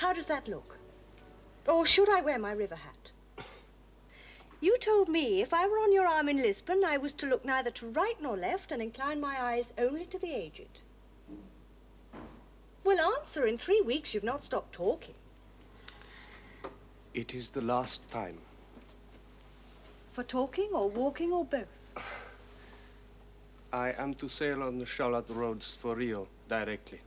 How does that look? Or should I wear my river hat? You told me if I were on your arm in Lisbon, I was to look neither to right nor left and incline my eyes only to the aged. Well, answer. In 3 weeks, you've not stopped talking. It is the last time. For talking or walking or both? I am to sail on the Charlotte roads for Rio directly.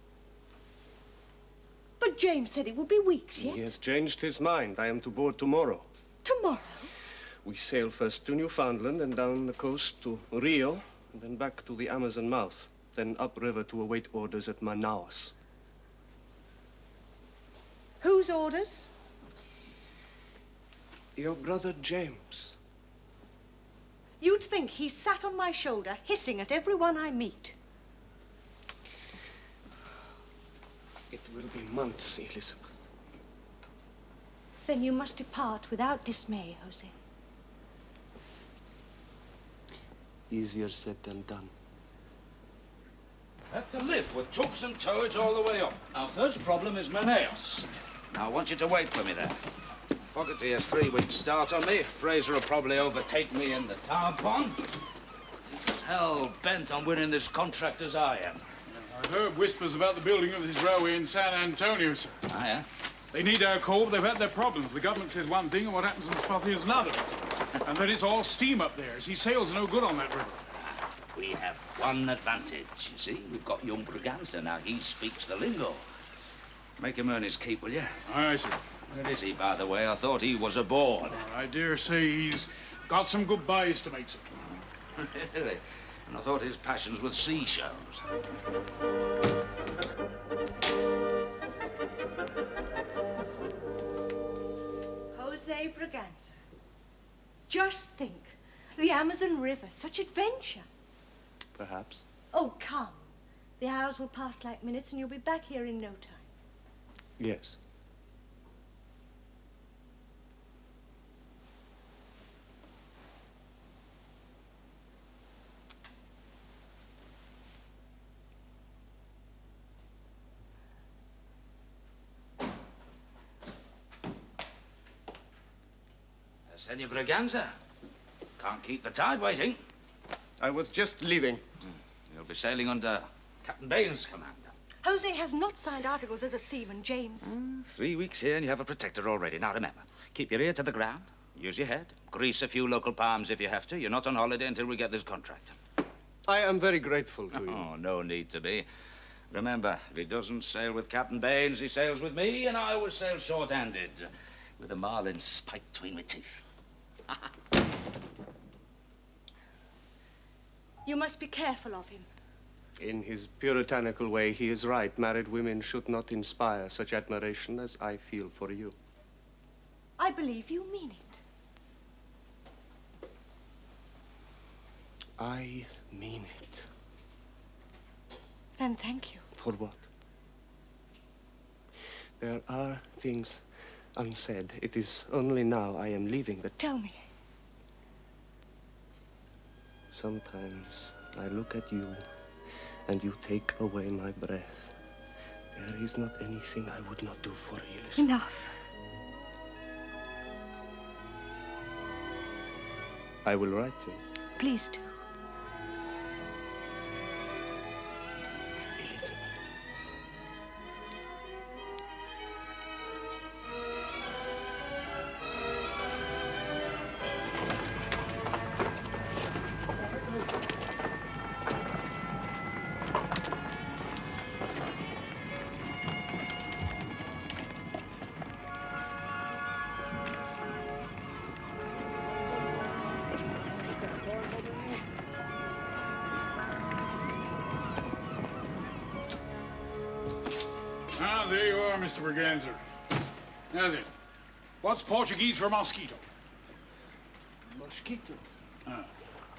But James said it would be weeks yet. He has changed his mind. I am to board tomorrow. Tomorrow? We sail first to Newfoundland and down the coast to Rio, and then back to the Amazon mouth, then upriver to await orders at Manaus. Whose orders? Your brother James. You'd think he sat on my shoulder, hissing at everyone I meet. It will be months, Elizabeth. Then you must depart without dismay, Jose. Easier said than done. Have to live with trucks and towage all the way up. Our first problem is Manaus. Now, I want you to wait for me there. Fogarty has 3 weeks start on me. Fraser will probably overtake me in the tar pond. He's as hell bent on winning this contract as I am. I've heard whispers about the building of this railway in San Antonio, sir. Ah, yeah? They need our coal, but they've had their problems. The government says one thing, and what happens in Spotty is another. And that it's all steam up there. See, sails are no good on that river. We have one advantage, you see. We've got young Braganza now. He speaks the lingo. Make him earn his keep, will you? Aye, sir. Where is he, by the way? I thought he was aboard. I dare say he's got some good buys to make, sir. Really? And I thought his passions were sea shows. Jose Braganza. Just think. The Amazon River. Such adventure. Perhaps. Oh, come. The hours will pass like minutes and you'll be back here in no time. Yes. Senor Braganza. Can't keep the tide waiting. I was just leaving. You'll be sailing under Captain Bain's command. Jose has not signed articles as a seaman, James. 3 weeks here and you have a protector already. Now remember, keep your ear to the ground, use your head, grease a few local palms if you have to. You're not on holiday until we get this contract. I am very grateful to you. Oh, no need to be. Remember, if he doesn't sail with Captain Baines, he sails with me, and I will sail short-handed, with a marlin spiked between my teeth. You must be careful of him. In his puritanical way, he is right. Married women should not inspire such admiration as I feel for you. I believe you mean it. I mean it. Then thank you. For what? There are things unsaid. It is only now I am leaving that... Tell me. Sometimes I look at you and you take away my breath. There is not anything I would not do for you, Elizabeth. Enough. I will write to you. Please do. Elizabeth. Ah, there you are, Mr. Braganza. Now then, what's Portuguese for mosquito? Mosquito. Ah.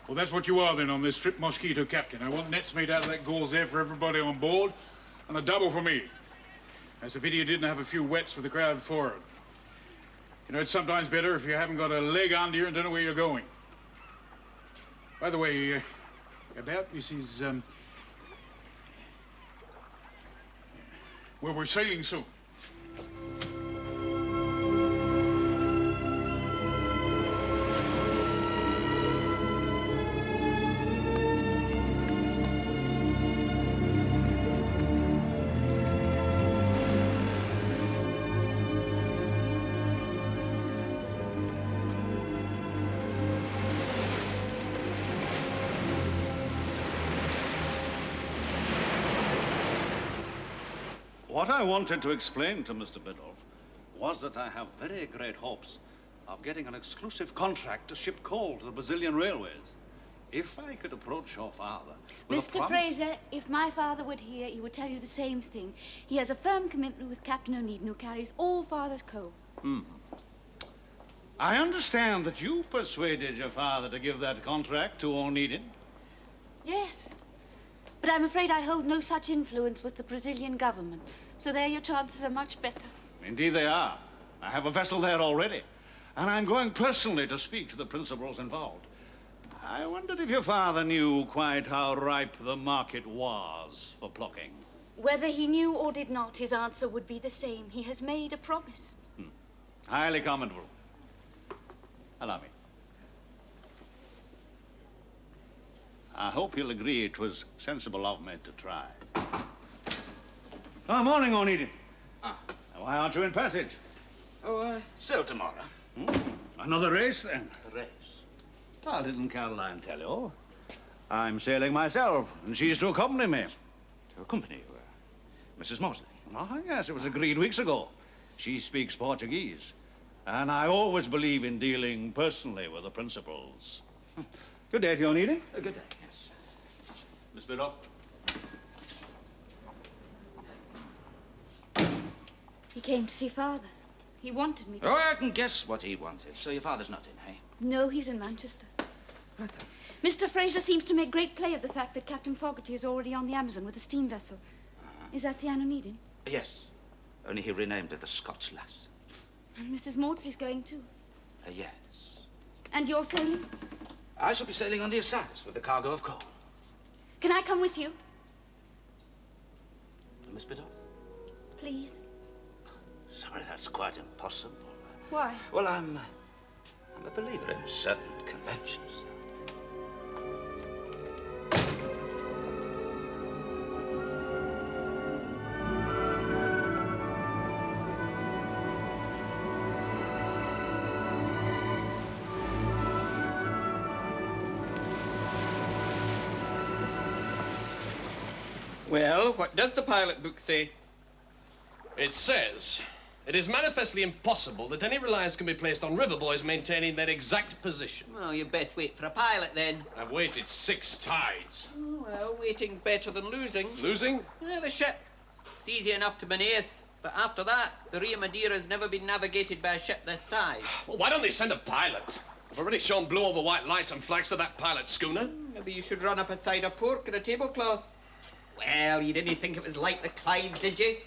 Well, that's what you are then on this trip, mosquito captain. I want nets made out of that gauze there for everybody on board, and a double for me. That's a pity you didn't have a few wets with the crowd forward. You know, it's sometimes better if you haven't got a leg under you and don't know where you're going. By the way, about this is, well, we're sailing soon. What I wanted to explain to Mr. Biddulph was that I have very great hopes of getting an exclusive contract to ship coal to the Brazilian railways. If I could approach your father with a Mr. promise... Fraser, if my father would hear, he would tell you the same thing. He has a firm commitment with Captain Onedin, who carries all father's coal. I understand that you persuaded your father to give that contract to Onedin. Yes. But I'm afraid I hold no such influence with the Brazilian government. So there your chances are much better. Indeed they are. I have a vessel there already. And I'm going personally to speak to the principals involved. I wondered if your father knew quite how ripe the market was for plucking. Whether he knew or did not, his answer would be the same. He has made a promise. Highly commendable. Allow me. I hope you'll agree it was sensible of me to try. Oh, morning, Onedin. Why aren't you in passage? Sail tomorrow. Another race, then? A race. Well, didn't Caroline tell you? I'm sailing myself, and she's to accompany me. To accompany you, Mrs. Mosley. Oh, yes, it was agreed weeks ago. She speaks Portuguese, and I always believe in dealing personally with the principals. Good day to you, Onedin. Good day, yes. Miss Biddulph. He came to see father. He wanted me to... Oh, I can guess what he wanted. So your father's not in, eh? No, he's in Manchester. Mr. Fraser seems to make great play of the fact that Captain Fogarty is already on the Amazon with a steam vessel. Is that the Onedin? Yes. Only he renamed it the Scotch Lass. And Mrs. Maudsley's going too. Yes. And you're sailing? I shall be sailing on the Osiris with a cargo of coal. Can I come with you? Miss Biddulph? Please. Sorry, that's quite impossible. Why? Well, I'm a believer in certain conventions. Well, what does the pilot book say? It says, it is manifestly impossible that any reliance can be placed on river boys maintaining their exact position. Well, you best wait for a pilot then. I've waited 6 tides. Oh, well, waiting's better than losing. Losing? The ship. It's easy enough to Maneus, but after that, the Rio Madeira's never been navigated by a ship this size. Well, why don't they send a pilot? I've already shown blue over white lights and flags to that pilot schooner. Maybe you should run up a side of pork and a tablecloth. Well, you didn't think it was like the Clyde, did you?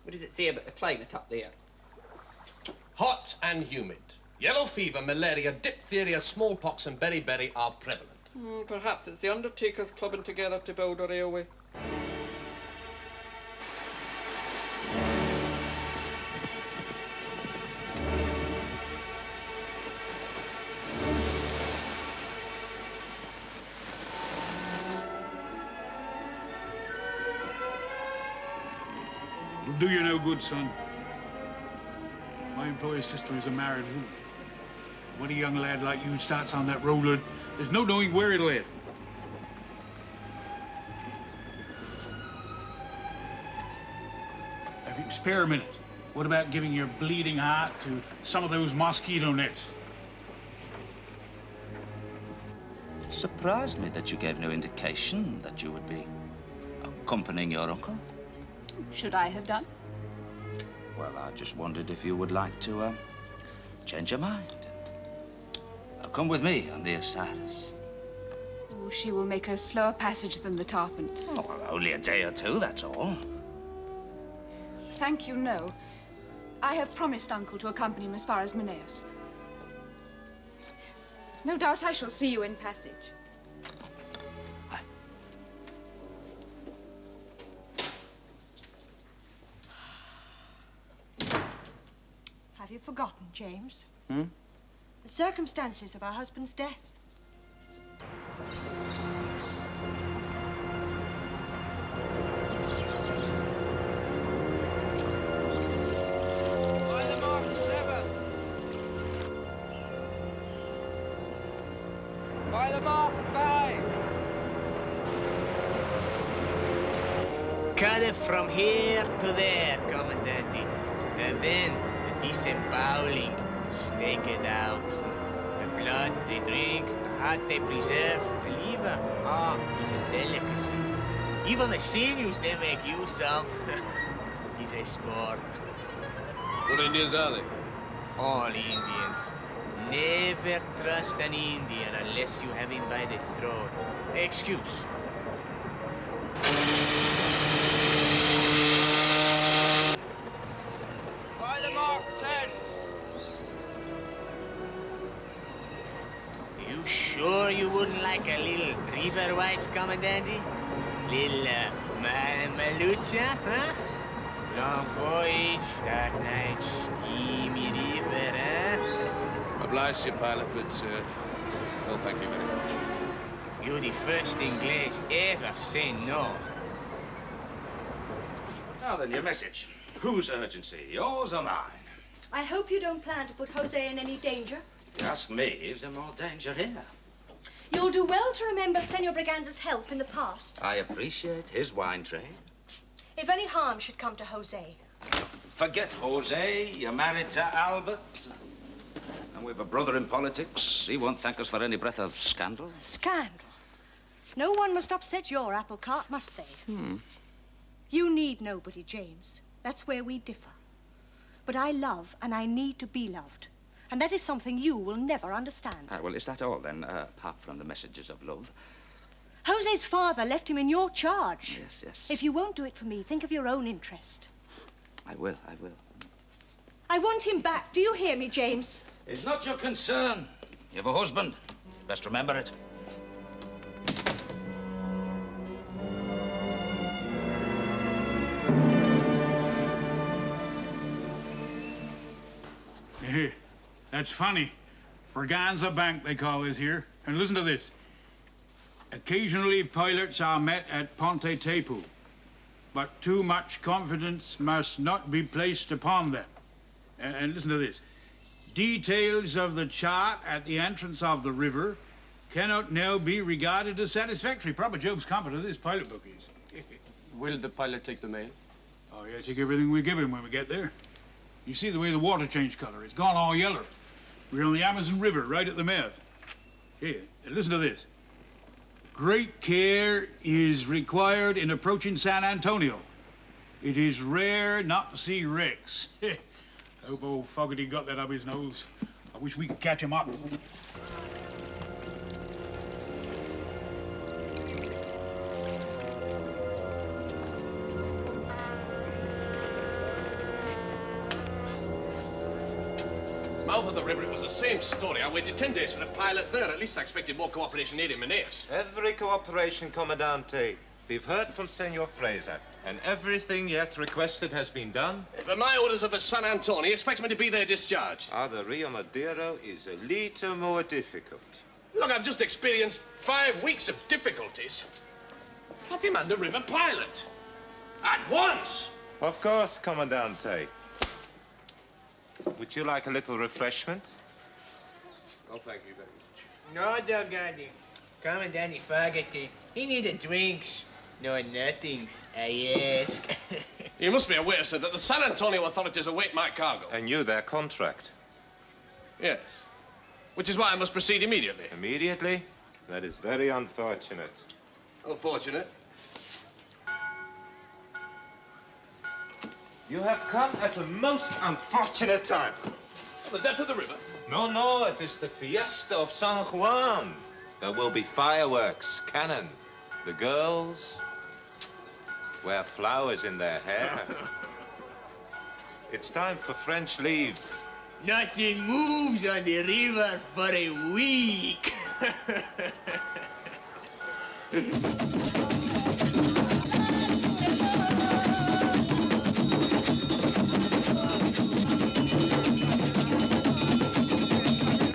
What does it say about the climate up there? Hot and humid. Yellow fever, malaria, diphtheria, smallpox and beriberi are prevalent. Perhaps it's the undertakers clubbing together to build a railway. It'll do you no good, son. My employer's sister is a married woman. When a young lad like you starts on that road, there's no knowing where it'll end. If you can spare a minute, what about giving your bleeding heart to some of those mosquito nets? It surprised me that you gave no indication that you would be accompanying your uncle. Should I have done? Well, I just wondered if you would like to change your mind and come with me on the Osiris. Oh, she will make a slower passage than the tarpon. Oh, well, only a day or two, that's all. Thank you, no. I have promised Uncle to accompany him as far as Maneus. No doubt I shall see you in passage. Aye. Have you forgotten, James? The circumstances of our husband's death. By the Mark 7. By the Mark 5. cut it from here to there, Commandante. And then the disemboweling, stake it out. The blood they drink, the heart they preserve, the liver, is a delicacy. Even the sinews they make use of is a sport. What Indians are they? All Indians. Never trust an Indian unless you have him by the throat. Excuse. By the mark, 10. You sure you wouldn't like a little river wife, Commandante? Little Malucha, huh? Long voyage, dark night, steamy river, huh? Obliged to you, pilot, but, no thank you very much. You're the first Inglés ever say no. Now then, your message. Whose urgency, yours or mine? I hope you don't plan to put Jose in any danger. If you ask me, is there more danger here? You'll do well to remember Senor Braganza's help in the past. I appreciate his wine trade. If any harm should come to Jose. Forget Jose, you're married to Albert. And we've a brother in politics. He won't thank us for any breath of scandal. Scandal? No one must upset your apple cart, must they? You need nobody, James. That's where we differ. But I love and I need to be loved. And that is something you will never understand. Well, is that all, then, apart from the messages of love? Jose's father left him in your charge. Yes, yes. If you won't do it for me, think of your own interest. I will, I will. I want him back. Do you hear me, James? It's not your concern. You have a husband. Best remember it. Hey, that's funny. Braganza Bank, they call this here. And listen to this. Occasionally, pilots are met at Ponte Tepu, but too much confidence must not be placed upon them. And listen to this. Details of the chart at the entrance of the river cannot now be regarded as satisfactory. Proper Job's competent, this pilot book is. Will the pilot take the mail? Oh, yeah, take everything we give him when we get there. You see the way the water changed color. It's gone all yellow. We're on the Amazon River, right at the mouth. Here, listen to this. Great care is required in approaching San Antonio. It is rare not to see wrecks. I hope old Fogarty got that up his nose. I wish we could catch him up. Mouth of the river, it was the same story. I waited 10 days for a pilot there. At least I expected more cooperation here in Meneas. Every cooperation, Commandante. We've heard from Senor Fraser, and everything he has requested has been done. But my orders are for San Antonio. He expects me to be there discharged. The Rio Madeiro is a little more difficult. Look, I've just experienced 5 weeks of difficulties. I demand a river pilot. At once! Of course, Commandante. Would you like a little refreshment? Oh, thank you very much. No, Dogani. Commandante Fogarty. He needed drinks. No nothings, I ask. You must be aware, sir, that the San Antonio authorities await my cargo. And you their contract. Yes. Which is why I must proceed immediately. Immediately? That is very unfortunate. Unfortunate. You have come at a most unfortunate time. The depth of the river? No, it is the fiesta of San Juan. There will be fireworks, cannon. The girls wear flowers in their hair. It's time for French leave. Nothing moves on the river for a week.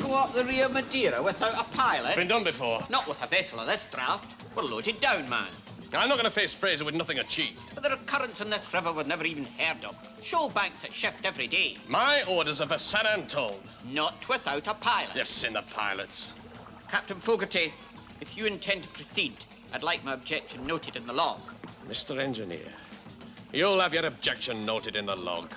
Go up the Rio Madeira without a pilot? Been done before. Not with a vessel of this draft. We're loaded down, man. I'm not going to face Fraser with nothing achieved. But there are currents in this river we've never even heard of. Shoal banks that shift every day. My orders are for San Antone. Not without a pilot. You've seen the pilots. Captain Fogarty, if you intend to proceed, I'd like my objection noted in the log. Mr. Engineer, You'll have your objection noted in the log.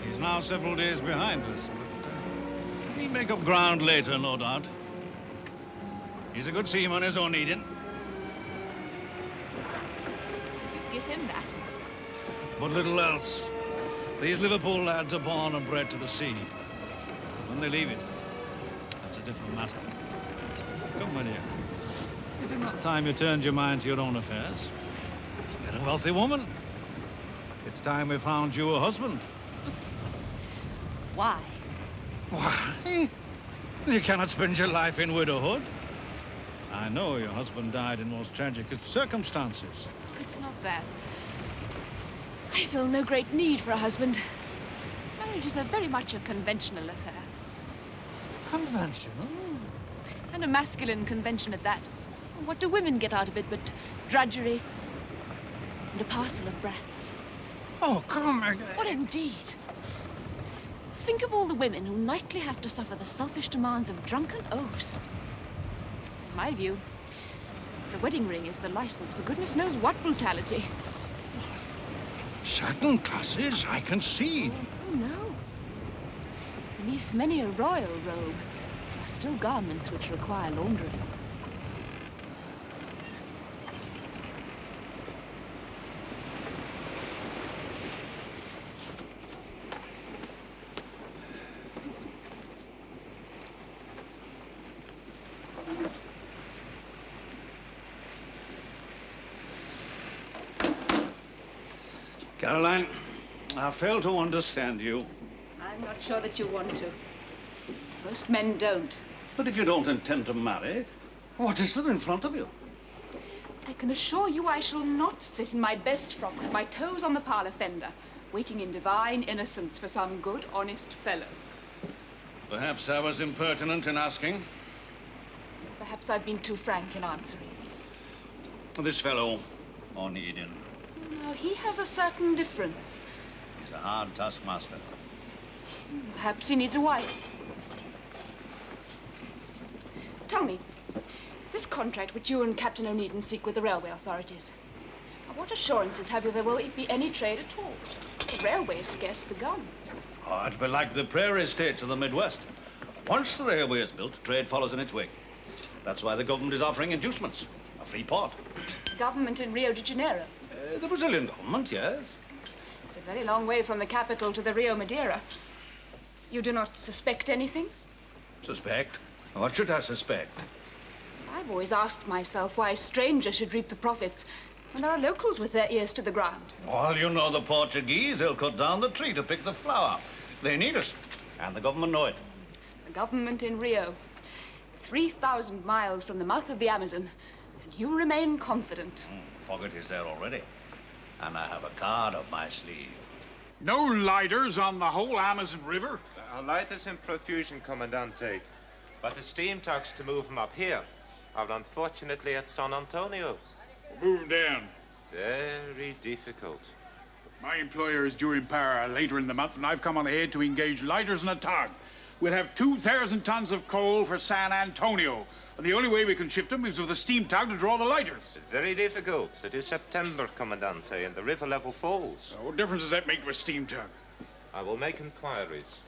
He's now several days behind us, but he'll make up ground later, no doubt. He's a good seaman, is Onedin. Give him that. But little else. These Liverpool lads are born and bred to the sea. When they leave it, that's a different matter. Come, my dear. Is it not time you turned your mind to your own affairs? You're a wealthy woman. It's time we found you a husband. Why? Why? You cannot spend your life in widowhood. I know your husband died in most tragic circumstances. It's not that. I feel no great need for a husband. Marriage is very much a conventional affair. Conventional? And a masculine convention at that. What do women get out of it but drudgery and a parcel of brats? Oh, come on. What indeed? Think of all the women who nightly have to suffer the selfish demands of drunken oafs. In my view, the wedding ring is the license for goodness knows what brutality. Certain classes, I concede. Oh, no. Beneath many a royal robe are still garments which require laundering. Caroline, I fail to understand you. I'm not sure that you want to. Most men don't. But if you don't intend to marry, what is there in front of you? I can assure you I shall not sit in my best frock with my toes on the parlor fender, waiting in divine innocence for some good, honest fellow. Perhaps I was impertinent in asking. Perhaps I've been too frank in answering. This fellow, Onedin, Now, he has a certain difference. he's a hard taskmaster. Perhaps he needs a wife. Tell me, this contract which you and Captain Onedin seek with the railway authorities, what assurances have you there will be any trade at all? The railway is scarce begun. Oh, it'd be like the prairie states of the Midwest. Once the railway is built, trade follows in its wake. That's why the government is offering inducements. A free port. The government in Rio de Janeiro. The Brazilian government, yes. It's a very long way from the capital to the Rio Madeira. You do not suspect anything? Suspect? What should I suspect? I've always asked myself why strangers should reap the profits when there are locals with their ears to the ground. Well, you know the Portuguese, they'll cut down the tree to pick the flower. They need us, and the government know it. The government in Rio, 3,000 miles from the mouth of the Amazon, and you remain confident. Pocket is there already, and I have a card up my sleeve. No lighters on the whole Amazon River? Our lighters in profusion, Commandante. But the steam tugs to move them up here are unfortunately at San Antonio. We'll move them down. Very difficult. My employer is due in power later in the month, and I've come on ahead to engage lighters and a tug. We'll have 2,000 tons of coal for San Antonio. And the only way we can shift them is with a steam tug to draw the lighters. It's very difficult. It is September, Commandante, and the river level falls. What difference does that make to a steam tug? I will make inquiries.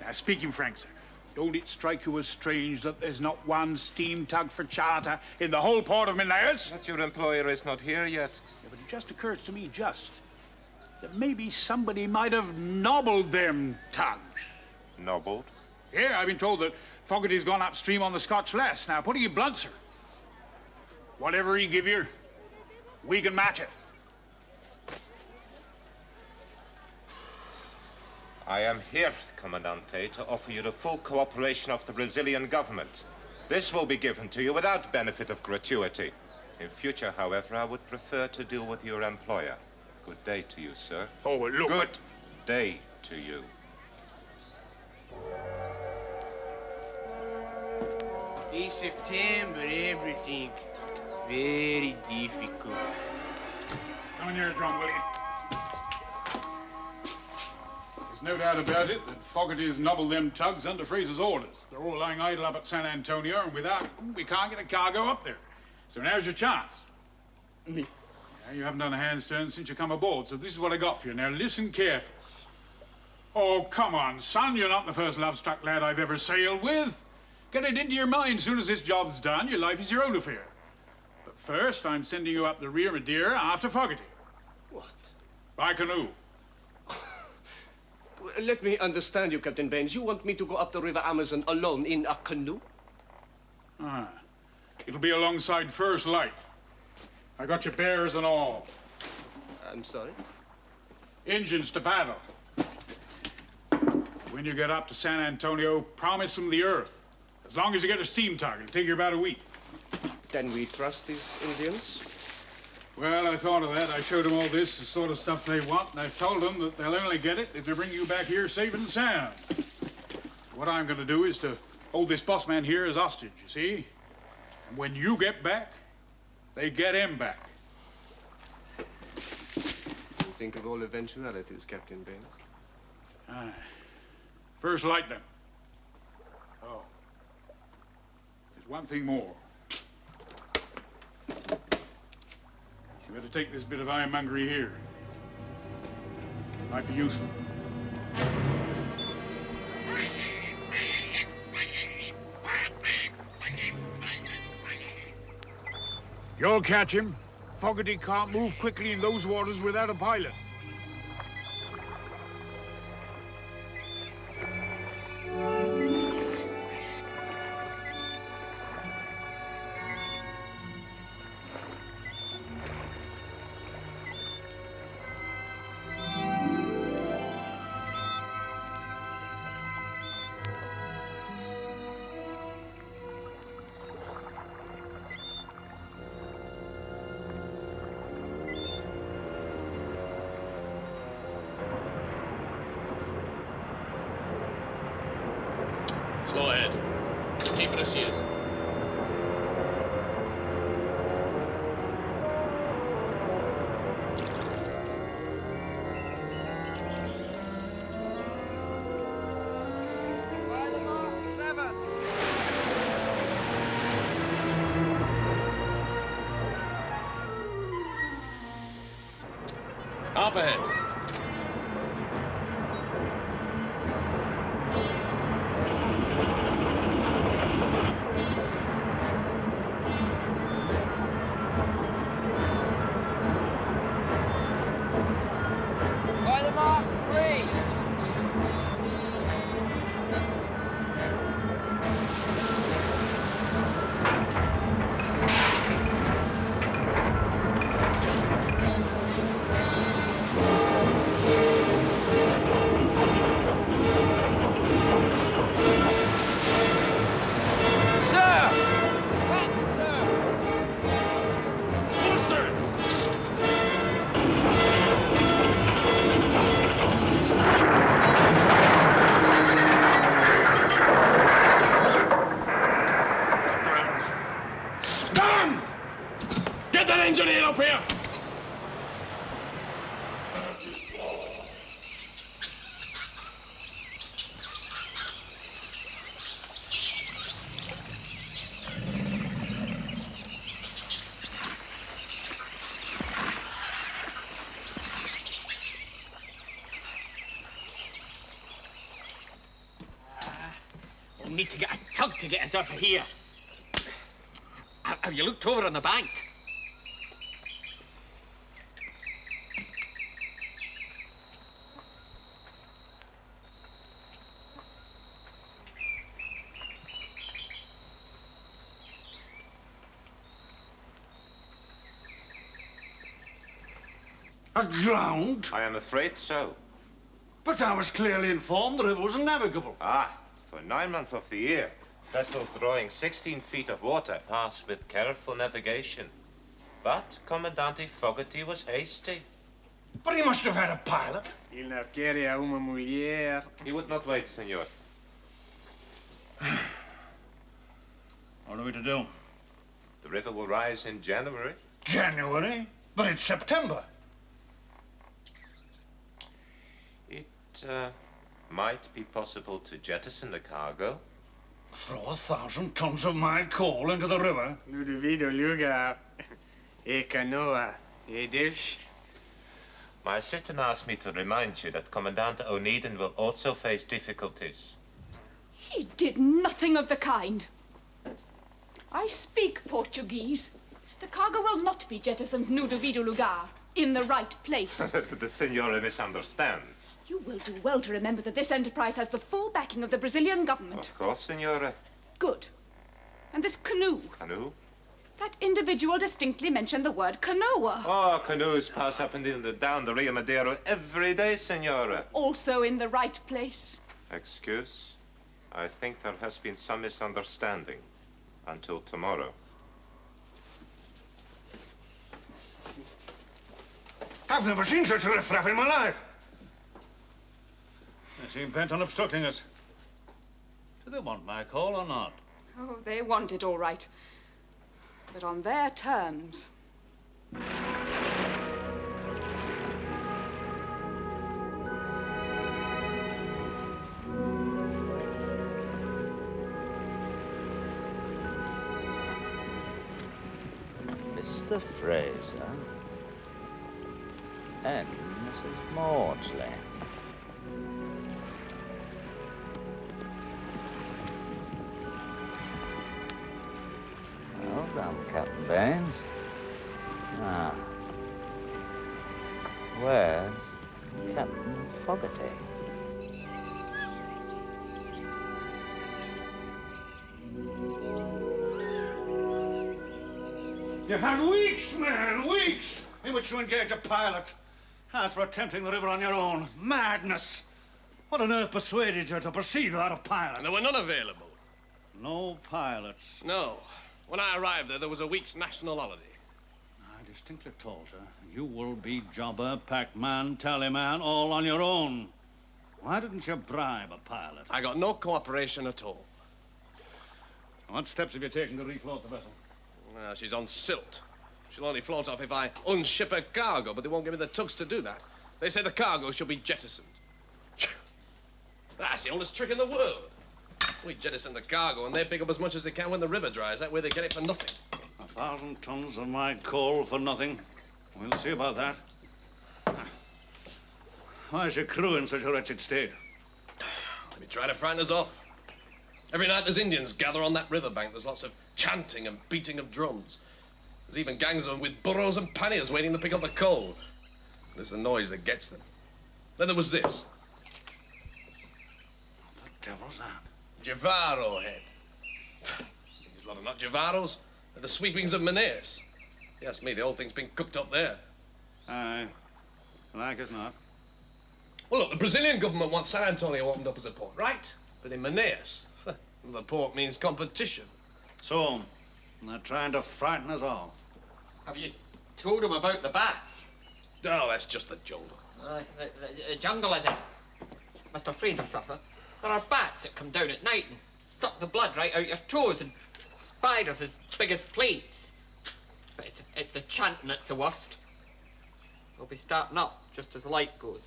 Now, speaking frank, sir, don't it strike you as strange that there's not one steam tug for charter in the whole port of Manaus? But your employer is not here yet. Yeah, but it just occurs to me that maybe somebody might have nobbled them tugs. Nobbled? Yeah, I've been told that Fogarty's gone upstream on the Scotch Lass. Now, putting it blunt, sir, whatever he give you, we can match it. I am here, Commandante, to offer you the full cooperation of the Brazilian government. This will be given to you without benefit of gratuity. In future, however, I would prefer to deal with your employer. Good day to you, sir. Oh, look. Good day to you. This September, everything very difficult. Come in here, John, will you? There's no doubt about it that Fogarty's nobbled them tugs under Fraser's orders. They're all lying idle up at San Antonio, and without them, we can't get a cargo up there. So now's your chance. Me? Yeah, you haven't done a hand's turn since you come aboard, so this is what I got for you. Now listen careful. Oh, come on, son. You're not the first love-struck lad I've ever sailed with. Get it into your mind. As soon as this job's done, your life is your own affair. But first, I'm sending you up the Rio Madeira after Fogarty. What? By canoe. Let me understand you, Captain Baines. You want me to go up the River Amazon alone in a canoe? Ah. It'll be alongside First Light. I got your bears and all. I'm sorry? Engines to paddle. When you get up to San Antonio, promise them the earth. As long as you get a steam tug, it'll take you about a week. Can we trust these Indians? Well, I thought of that. I showed them all this, the sort of stuff they want, and I've told them that they'll only get it if they bring you back here safe and sound. What I'm going to do is to hold this boss man here as hostage, you see? And when you get back, they get him back. You think of all eventualities, Captain Baines? Aye. First Light, then. Oh. There's one thing more. You better take this bit of ironmongery here. Might be useful. You'll catch him. Fogarty can't move quickly in those waters without a pilot. Slow ahead. Keep it as she is. Half ahead. Engineer up here! We'll need to get a tug to get us off of here. Have you looked over on the bank? Aground? I am afraid so. But I was clearly informed the river was navigable. Ah, for 9 months of the year, vessels drawing 16 feet of water pass with careful navigation. But Commandante Fogarty was hasty. But he must have had a pilot. Il non quería una mujer. He would not wait, senor. What are we to do? The river will rise in January. January? But it's September. It might be possible to jettison the cargo. Throw 1,000 tons of my coal into the river? Ludovico lugar. E canoa. E dish. My assistant asked me to remind you that Commandant Onedin will also face difficulties. He did nothing of the kind. I speak Portuguese. The cargo will not be jettisoned no devido lugar, in the right place. The senora misunderstands. You will do well to remember that this enterprise has the full backing of the Brazilian government. Of course, senora. Good. And this canoe. Canoe? That individual distinctly mentioned the word canoa. Oh, canoes pass up and down the Rio Madeiro every day, senora. Also in the right place. Excuse? I think there has been some misunderstanding. Until tomorrow. I've never seen such a riffraff in my life. They seem bent on obstructing us. Do they want my coal or not? Oh, they want it all right. But on their terms. Mr. Fraser and Mrs. Maudsley. Well done, Captain Baines. Now, where's Captain Fogarty? You had weeks, man, weeks, in which to engage a pilot. As for attempting the river on your own, madness. What on earth persuaded you to proceed without a pilot? And there were none available. No pilots. No. When I arrived there was a week's national holiday. I distinctly told you, you will be jobber, packman, tallyman, all on your own. Why didn't you bribe a pilot? I got no cooperation at all. What steps have you taken to refloat the vessel? Well, she's on silt. She'll only float off if I unship her cargo, but they won't give me the tugs to do that. They say the cargo shall be jettisoned. That's the oldest trick in the world. We jettison the cargo and they pick up as much as they can when the river dries. That way they get it for nothing. 1,000 tons of my coal for nothing. We'll see about that. Why is your crew in such a wretched state? Let me try to frighten us off. Every night there's Indians gather on that riverbank. There's lots of chanting and beating of drums. There's even gangs of them with burros and panniers waiting to pick up the coal. And it's the noise that gets them. Then there was this. What the devil's that? Javaro head. These lot are not Javaros. They're the sweepings of Menares. You ask me, the whole thing's been cooked up there. Aye. Like as not. Well, look, the Brazilian government wants San Antonio opened up as a port, right? But in Menares, the port means competition. So, they're trying to frighten us all. Have you told him about the bats? Oh, that's just the jungle. The jungle, is it? Mr. Fraser, sir. There are bats that come down at night and suck the blood right out your toes, and spiders as big as plates. But it's the chanting that's the worst. They'll be starting up just as the light goes.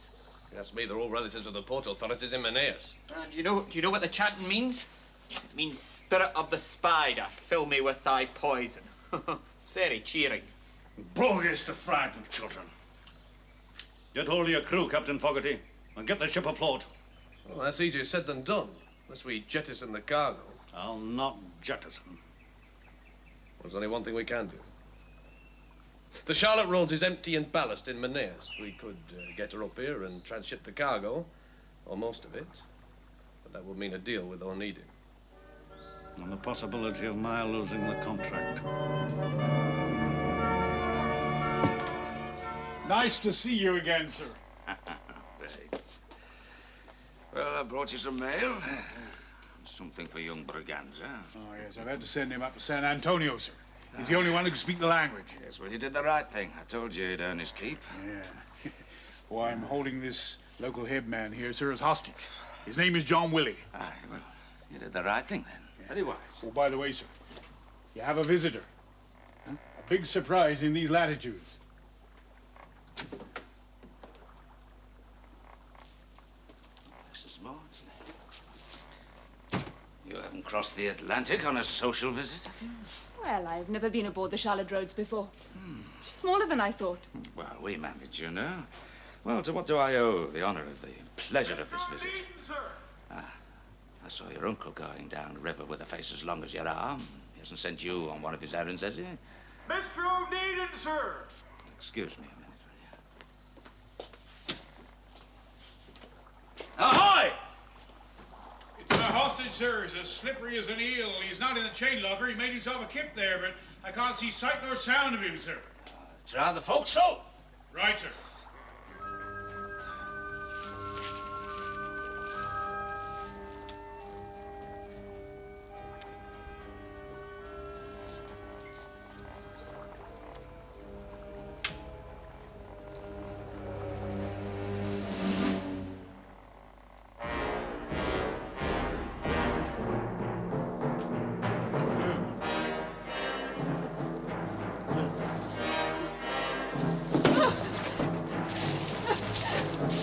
That's me, they're all relatives of the port authorities in Menares. Do you know what the chanting means? It means, spirit of the spider, fill me with thy poison. It's very cheering. Bogus to frighten children. Get hold of your crew, Captain Fogarty, and get the ship afloat. Well, that's easier said than done, unless we jettison the cargo. I'll not jettison. There's only one thing we can do. The Charlotte Rhodes is empty and ballast in Menares. We could get her up here and transship the cargo, or most of it. But that would mean a deal with Onedin. And the possibility of my losing the contract. Nice to see you again, sir. Thanks. Well, I brought you some mail. Something for young Braganza. Oh, yes, I've had to send him up to San Antonio, sir. He's the only one who can speak the language. Yes, well, you did the right thing. I told you he'd earn his keep. Yeah. Well, I'm holding this local headman here, sir, as hostage. His name is John Willie. Aye, well, you did the right thing then. Yeah. Very wise. Oh, by the way, sir, you have a visitor. Huh? A big surprise in these latitudes. Mrs. Maudsley. You haven't crossed the Atlantic on a social visit, have you? Well, I've never been aboard the Charlotte Roads before. She's smaller than I thought. Well, we manage, you know. Well, to what do I owe the honor of the pleasure of this visit? I saw your uncle going down the river with a face as long as your arm. He hasn't sent you on one of his errands, has he? Mr. Onedin, sir! Excuse me a minute, will you? Ahoy! It's a hostage, sir. He's as slippery as an eel. He's not in the chain locker. He made himself a kip there, but I can't see sight nor sound of him, sir. Try the forecastle. Right, sir.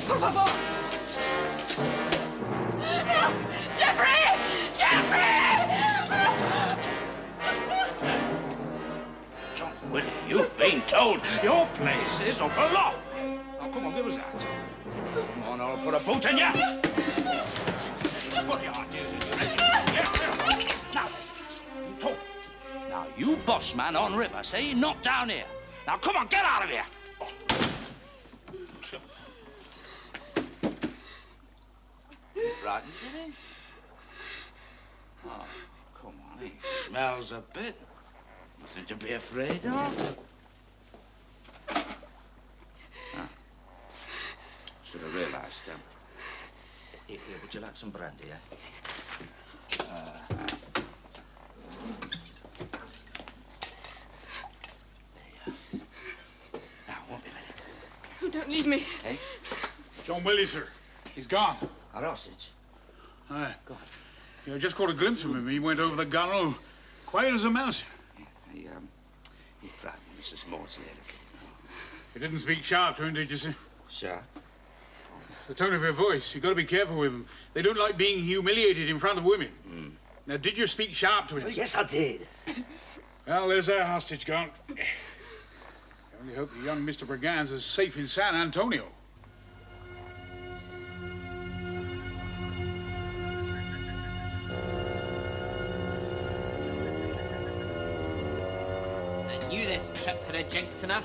Por favor! No! Jeffrey! Jeffrey! John Willie, you've been told your place is up aloft. Now, come on, give us that. Come on, I'll put a boot in you. Put your ideas in your engine. Yeah. Now, you talk. Now, you boss man on river, see? Not down here. Now, come on, get out of here. You frightened, did he? Oh, come on, he smells a bit. Nothing to be afraid of. Should have realized. Here, would you like some brandy, eh? Now, won't be a minute. Oh, don't leave me. Hey? John Willie, sir. He's gone. Our hostage? Aye. Go on. Yeah, I just caught a glimpse of him. He went over the gunwale, quiet as a mouse. He frightened Mrs. Maudsley a little. You didn't speak sharp to him, did you, sir? Sharp? The tone of your voice. You've got to be careful with them. They don't like being humiliated in front of women. Now, did you speak sharp to him? Oh, yes, I did. Well, there's our hostage gone. I only hope the young Mr. Braganza is safe in San Antonio. I knew this trip had a jinx in her.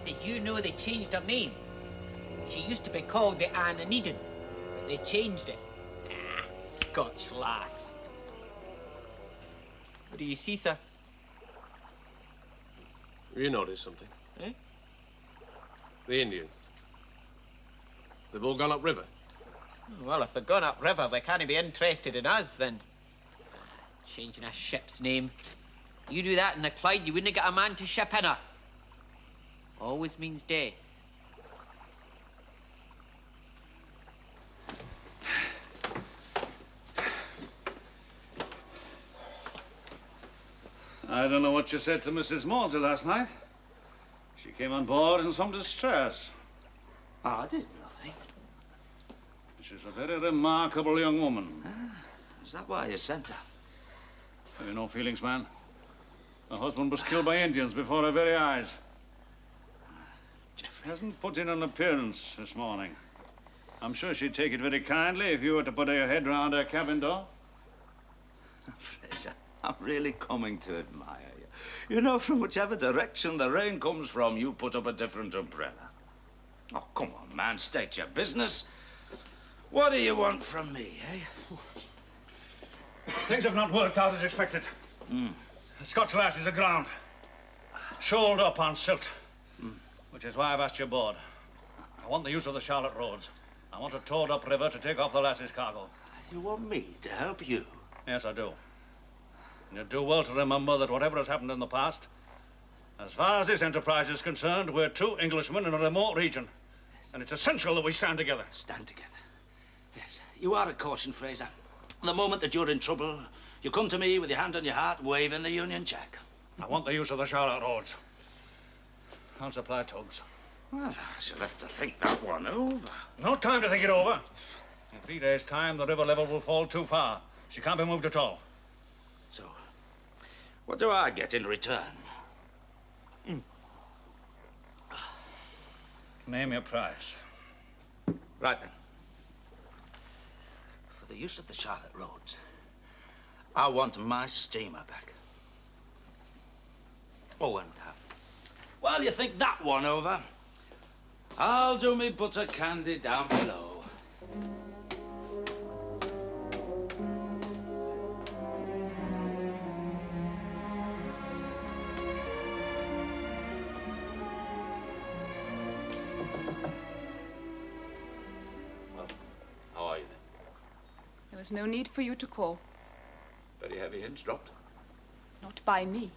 Did you know they changed her name? She used to be called the Onedin, but they changed it. Ah, Scotch lass. What do you see, sir? You noticed something? Eh? The Indians. They've all gone upriver. Well, if they're gone upriver, they can't be interested in us, then. Changing a ship's name. You do that in the Clyde, you wouldn't get a man to ship in her. Always means death. I don't know what you said to Mrs. Maudsley last night. She came on board in some distress. Oh, I did nothing. She's a very remarkable young woman. Is that why you sent her? Have you no feelings, man? Her husband was killed by Indians before her very eyes. She hasn't put in an appearance this morning. I'm sure she'd take it very kindly if you were to put her head round her cabin door. Fraser, I'm really coming to admire you. You know, from whichever direction the rain comes from, you put up a different umbrella. Oh, come on, man, state your business. What do you want from me, eh? Things have not worked out as expected. The Scotch lass is aground, shoaled up on silt, which is why I've asked you aboard. I want the use of the Charlotte Roads. I want her towed upriver to take off the lass's cargo. You want me to help you? Yes, I do. You do well to remember that whatever has happened in the past, as far as this enterprise is concerned, we're two Englishmen in a remote region. Yes. And it's essential that we stand together. Stand together. Yes. You are a caution, Fraser. The moment that you're in trouble, you come to me with your hand on your heart, waving the Union Jack. I want the use of the Charlotte roads. I'll supply tugs. Well, I shall have to think that one over. No time to think it over. In 3 days' time, the river level will fall too far. She can't be moved at all. So, what do I get in return? Name your price. Right then. For the use of the Charlotte roads, I want my steamer back. Oh, and while you think that one over, I'll do me butter candy down below. How are you then? There was no need for you to call. Very heavy hints dropped. Not by me.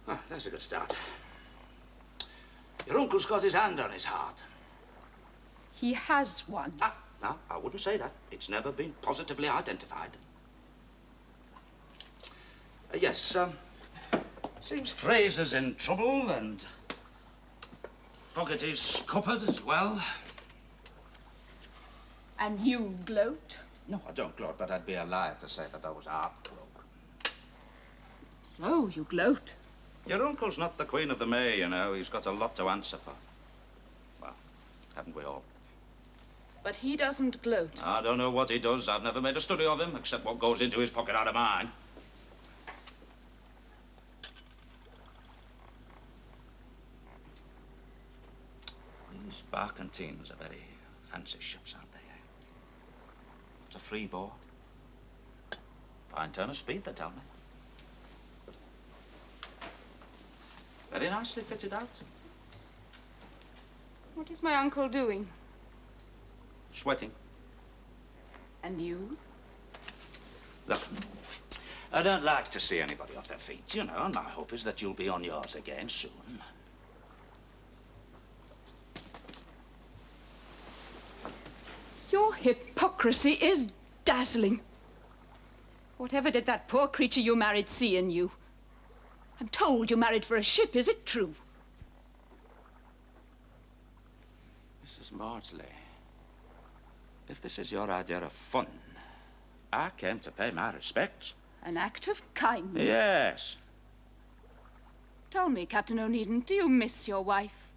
Ah, that's a good start. Your uncle's got his hand on his heart. He has one. No, I wouldn't say that. It's never been positively identified. Yes, seems Fraser's in trouble and Fogarty's scuppered as well. And you gloat? No, I don't gloat, but I'd be a liar to say that I was heartbroken. So, you gloat? Your uncle's not the Queen of the May, you know. He's got a lot to answer for. Well, haven't we all? But he doesn't gloat. I don't know what he does. I've never made a study of him, except what goes into his pocket out of mine. These barkentines are very fancy ships, aren't they? It's a free board. Fine turn of speed, they tell me. Very nicely fitted out. What is my uncle doing? Sweating. And you? Look, I don't like to see anybody off their feet, you know, and my hope is that you'll be on yours again soon. Your hypocrisy is dazzling. Whatever did that poor creature you married see in you? I'm told you married for a ship. Is it true? Mrs. Maudsley, if this is your idea of fun, I came to pay my respects. An act of kindness? Yes. Tell me, Captain Onedin, do you miss your wife?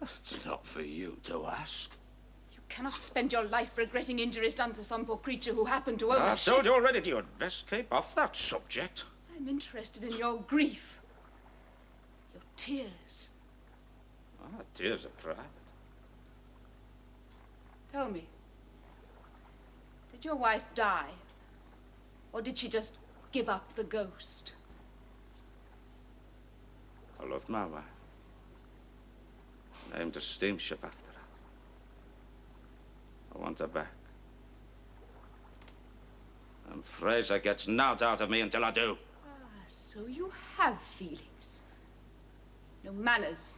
It's not for you to ask. You cannot spend your life regretting injuries done to some poor creature who happened to own a I've ship. told you already, you'd best keep off that subject. I'm interested in your grief, your tears. Ah, tears are private. Tell me, did your wife die? Or did she just give up the ghost? I loved my wife. Named a steamship after her. I want her back. And Fraser gets nought out of me until I do. So you have feelings. No manners,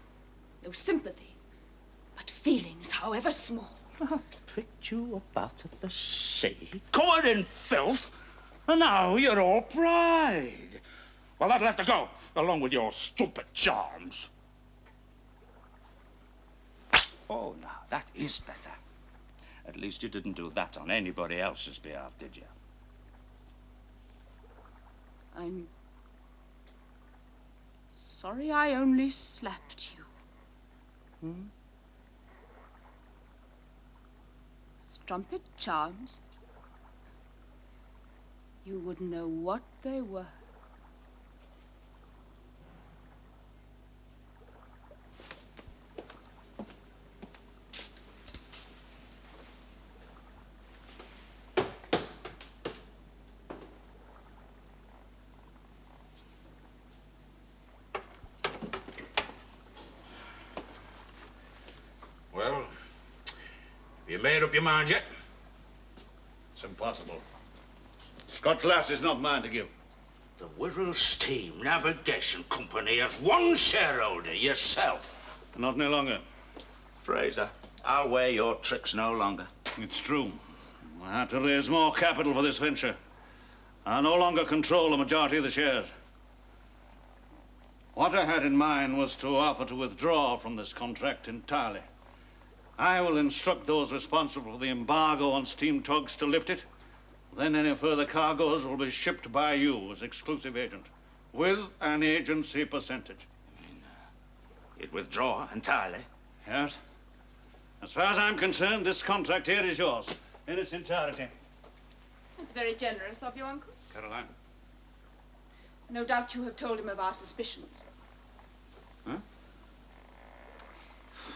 no sympathy, but feelings, however small. I picked you up out of the sea, covered in filth, and now you're all pride. Well, that'll have to go, along with your stupid charms. Oh, now, that is better. At least you didn't do that on anybody else's behalf, did you? I'm sorry I only slapped you. Strumpet charms? You wouldn't know what they were. Well, have you made up your mind yet? It's impossible. Scott Glass is not mine to give. The Wirral Steam Navigation Company has one shareholder, yourself. Not any longer. Fraser, I'll wear your tricks no longer. It's true. I had to raise more capital for this venture. I no longer control the majority of the shares. What I had in mind was to offer to withdraw from this contract entirely. I will instruct those responsible for the embargo on steam tugs to lift it. Then any further cargoes will be shipped by you as exclusive agent, with an agency percentage. You'd withdraw entirely? Yes. As far as I'm concerned, this contract here is yours, in its entirety. It's very generous of you, Uncle. Caroline. No doubt you have told him of our suspicions. Huh?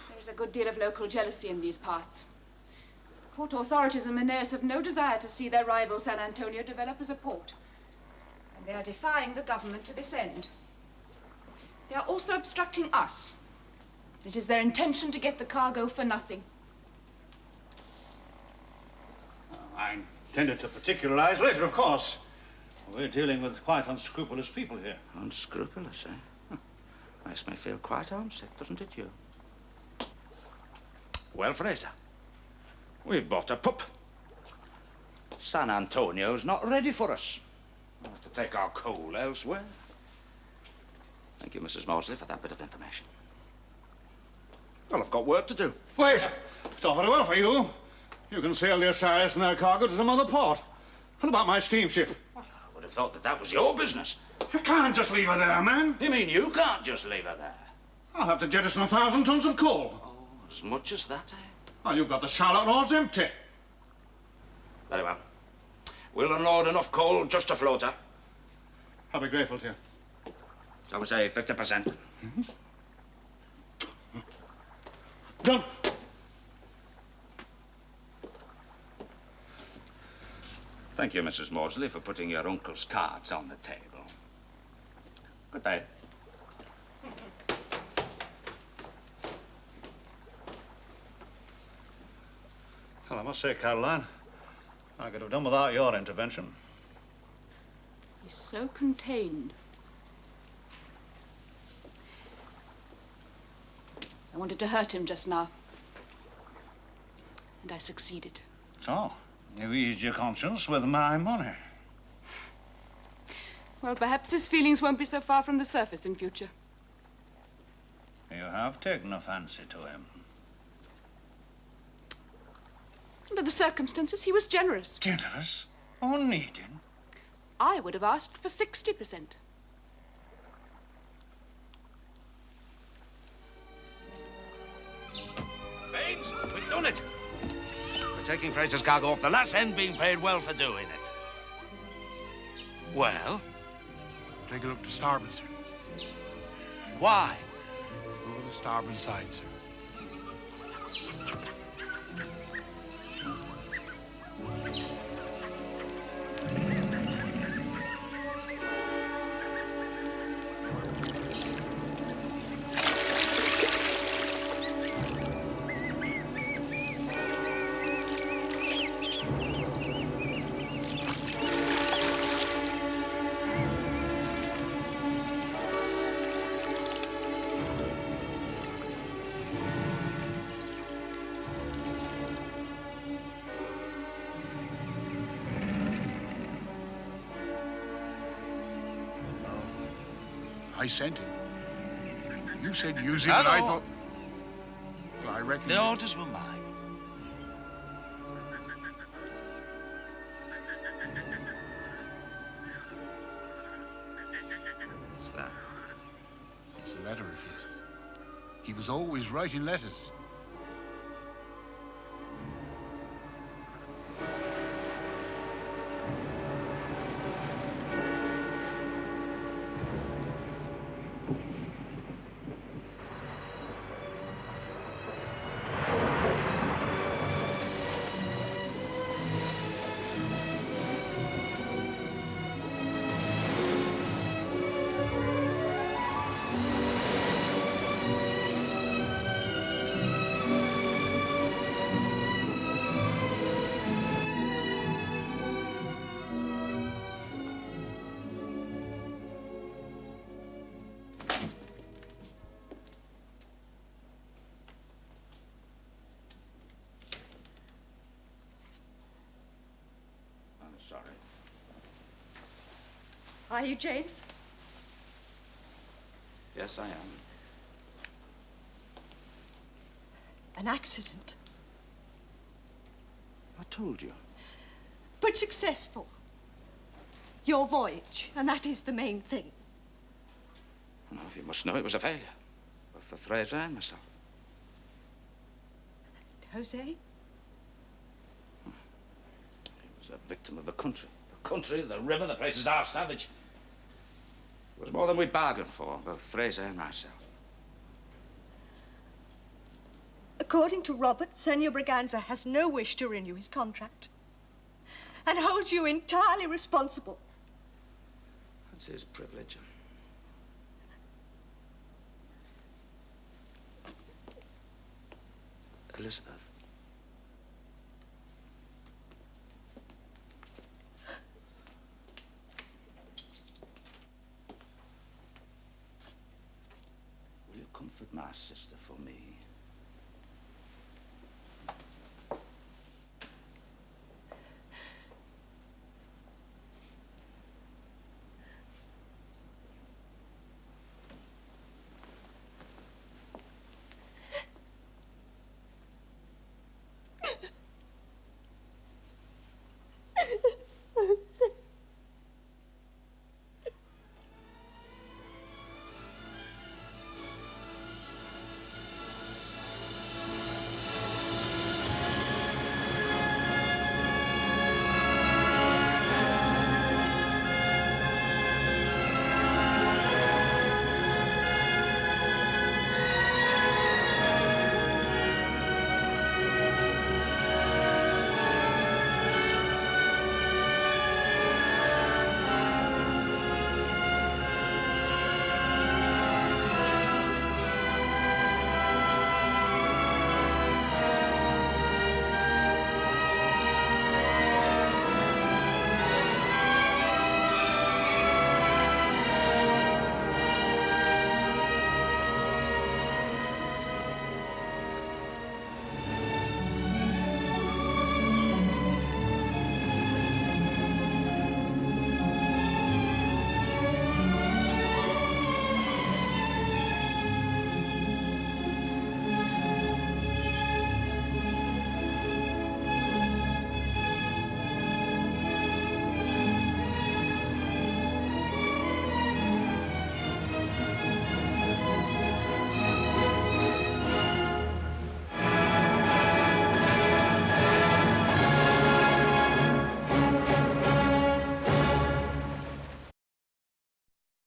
There is a good deal of local jealousy in these parts. Port authorities in Manaus have no desire to see their rival San Antonio develop as a port. And they are defying the government to this end. They are also obstructing us. It is their intention to get the cargo for nothing. I intended to particularize later, of course. We're dealing with quite unscrupulous people here. Unscrupulous, eh? Huh. Makes me feel quite homesick, doesn't it, you? Well, Fraser, we've bought a pup. San Antonio's not ready for us. We'll have to take our coal elsewhere. Thank you, Mrs. Mosley, for that bit of information. Well, I've got work to do. Wait! It's all very well for you. You can sail the Osiris and her cargo to some other port. What about my steamship? I would have thought that that was your business. You can't just leave her there, man. You mean you can't just leave her there? I'll have to jettison 1,000 tons of coal. Oh, as much as that, eh? Well, you've got the Charlotte Lords empty. Very well. We'll unload enough coal just to float her. I'll be grateful to you. I would say 50%. Done. Thank you, Mrs. Mosley, for putting your uncle's cards on the table. Good day. Well, I must say, Caroline, I could have done without your intervention. He's so contained. I wanted to hurt him just now. And I succeeded. So, you eased your conscience with my money. Well, perhaps his feelings won't be so far from the surface in future. You have taken a fancy to him. Under the circumstances, he was generous. Generous? Onedin? I would have asked for 60%. Baines, we've done it. We're taking Fraser's cargo off the last end, being paid well for doing it. Well? Take a look to starboard, sir. Why? Over the starboard side, sir. I sent it. You said use it, and I thought... Well, I reckon... The orders were mine. What's that? It's a letter of his. He was always writing letters. Are you, James? Yes, I am. An accident, I told you. but successful. Your voyage, and that is the main thing. No, you must know it was a failure. Both for Fraser and myself. Jose? He was a victim of the country. The country, the river, the place is half savage. It was more than we bargained for, both Fraser and myself. According to Robert, Senor Braganza has no wish to renew his contract and holds you entirely responsible. That's his privilege. Elizabeth. Will you comfort my sister for me?